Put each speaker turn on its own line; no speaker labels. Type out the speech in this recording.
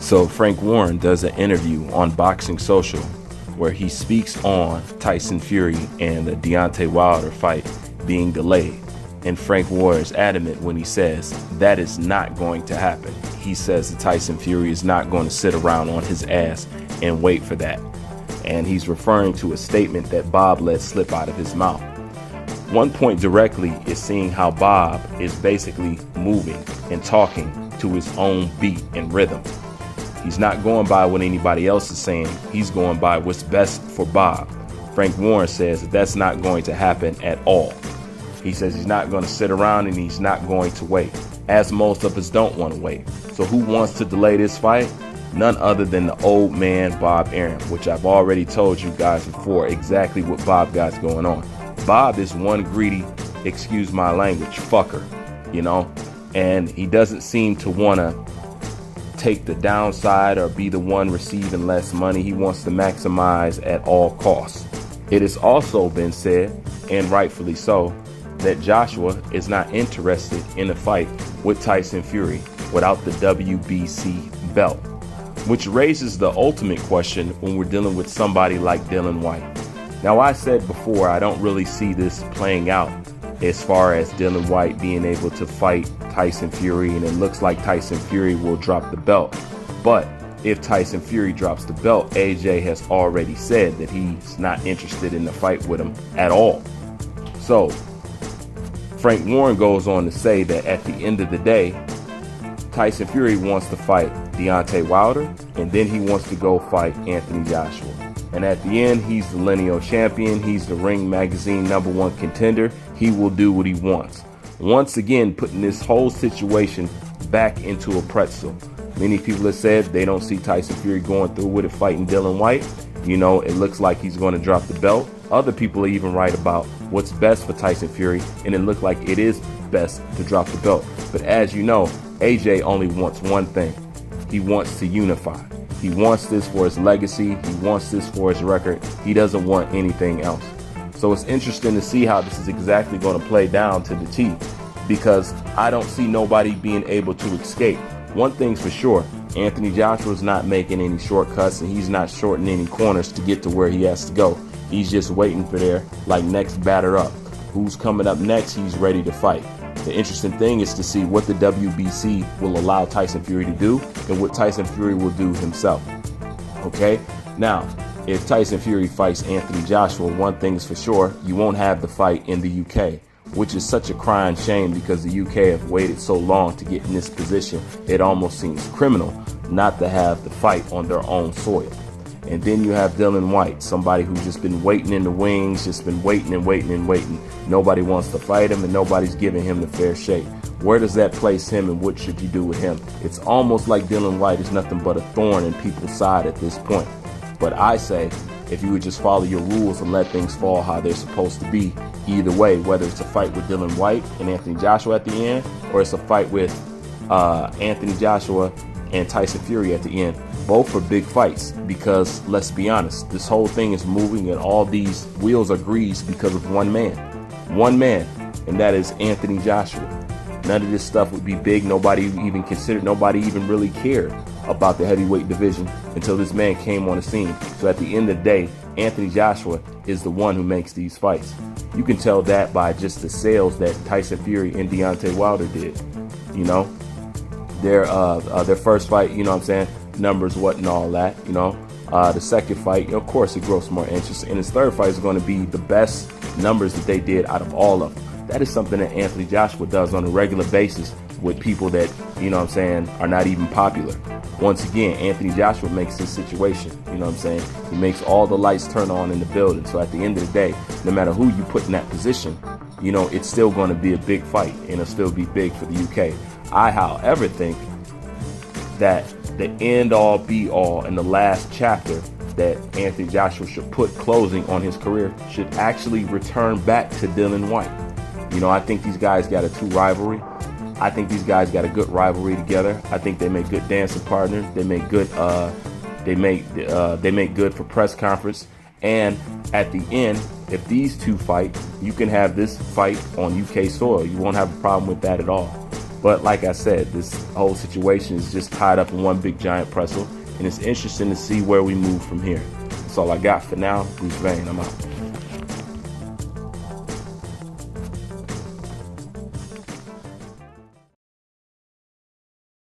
So Frank Warren does an interview on Boxing Social where he speaks on Tyson Fury and the Deontay Wilder fight being delayed. And Frank Warren is adamant when he says that is not going to happen. He says that Tyson Fury is not going to sit around on his ass and wait for that. And he's referring to a statement that Bob let slip out of his mouth. One point directly is seeing how Bob is basically moving and talking to his own beat and rhythm. He's not going by what anybody else is saying. He's going by what's best for Bob. Frank Warren says that that's not going to happen at all. He says he's not going to sit around and he's not going to wait, as most of us don't want to wait. So who wants to delay this fight? None other than the old man, Bob Arum, which I've already told you guys before exactly what Bob got's going on. Bob is one greedy, excuse my language, fucker, you know, and he doesn't seem to want to take the downside or be the one receiving less money. He wants to maximize at all costs. It has also been said, and rightfully so, that Joshua is not interested in a fight with Tyson Fury without the WBC belt, which raises the ultimate question when we're dealing with somebody like Dillian Whyte. Now, I said before, I don't really see this playing out as far as Dillian Whyte being able to fight Tyson Fury, and it looks like Tyson Fury will drop the belt. But if Tyson Fury drops the belt, AJ has already said that he's not interested in the fight with him at all. So Frank Warren goes on to say that at the end of the day, Tyson Fury wants to fight Deontay Wilder, and then he wants to go fight Anthony Joshua. And at the end, he's the lineal champion. He's the Ring Magazine #1 contender. He will do what he wants. Once again, putting this whole situation back into a pretzel. Many people have said they don't see Tyson Fury going through with it fighting Dillian Whyte. You know, it looks like he's going to drop the belt. Other people are even right about what's best for Tyson Fury, and it looked like it is best to drop the belt. But as you know, AJ only wants one thing. He wants to unify. He wants this for his legacy. He wants this for his record. He doesn't want anything else. So it's interesting to see how this is exactly going to play down to the T, because I don't see nobody being able to escape. One thing's for sure, Anthony Joshua's not making any shortcuts, and he's not shorting any corners to get to where he has to go. He's just waiting for their next batter up. Who's coming up next, he's ready to fight. The interesting thing is to see what the WBC will allow Tyson Fury to do and what Tyson Fury will do himself. Okay? Now, if Tyson Fury fights Anthony Joshua, one thing is for sure, you won't have the fight in the UK, which is such a crying shame because the UK have waited so long to get in this position. It almost seems criminal not to have the fight on their own soil. And then you have Dillian Whyte, somebody who's just been waiting in the wings, just been waiting and waiting and waiting. Nobody wants to fight him, and nobody's giving him the fair shake. Where does that place him, and what should you do with him? It's almost like Dillian Whyte is nothing but a thorn in people's side at this point. But I say, if you would just follow your rules and let things fall how they're supposed to be, either way, whether it's a fight with Dillian Whyte and Anthony Joshua at the end, or it's a fight with Anthony Joshua and Tyson Fury at the end, both are big fights, because let's be honest, this whole thing is moving and all these wheels are greased because of one man, and that is Anthony Joshua. None of this stuff would be big. Nobody even considered, nobody even really cared about the heavyweight division until this man came on the scene. So at the end of the day, Anthony Joshua is the one who makes these fights. You can tell that by just the sales that Tyson Fury and Deontay Wilder did. You know, their first fight, you know what I'm saying, numbers wasn't all that, you know. The second fight, of course, it grows more interest. And his third fight is going to be the best numbers that they did out of all of them. That is something that Anthony Joshua does on a regular basis with people that, you know what I'm saying, are not even popular. Once again, Anthony Joshua makes this situation, you know what I'm saying? He makes all the lights turn on in the building. So at the end of the day, no matter who you put in that position, you know, it's still going to be a big fight, and it'll still be big for the UK. I, however, think that the end all be all and the last chapter that Anthony Joshua should put closing on his career should actually return back to Dillian Whyte. You know, I think these guys got a true rivalry. I think these guys got a good rivalry together. I think they make good dancing partners. They make good. They make good for press conference. And at the end, if these two fight, you can have this fight on UK soil. You won't have a problem with that at all. But like I said, this whole situation is just tied up in one big giant pretzel, and it's interesting to see where we move from here. That's all I got for now. Bruce Vane, I'm out.